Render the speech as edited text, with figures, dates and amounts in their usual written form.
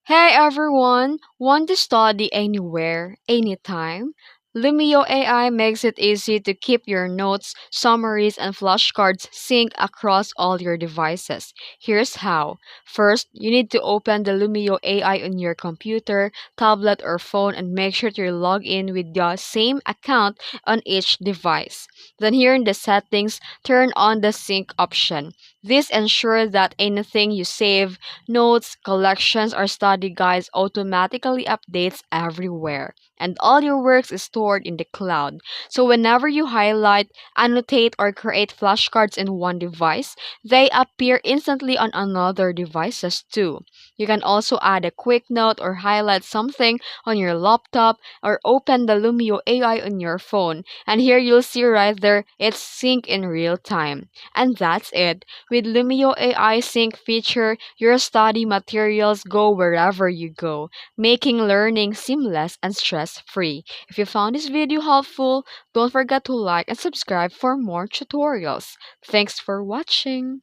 Hey everyone! Want to study anywhere, anytime? Lumio AI makes it easy to keep your notes, summaries, and flashcards synced across all your devices. Here's how. First, you need to open the Lumio AI on your computer, tablet, or phone and make sure to log in with the same account on each device. Then here in the settings, turn on the sync option. This ensures that anything you save, notes, collections, or study guides automatically updates everywhere. And all your works is stored in the cloud. So whenever you highlight, annotate, or create flashcards in one device, they appear instantly on another devices too. You can also add a quick note or highlight something on your laptop or open the Lumio AI on your phone. And here you'll see right there, it's sync in real time. And that's it. With Lumio AI Sync feature, your study materials go wherever you go, making learning seamless and stress-free. If you found this video helpful, don't forget to like and subscribe for more tutorials. Thanks for watching.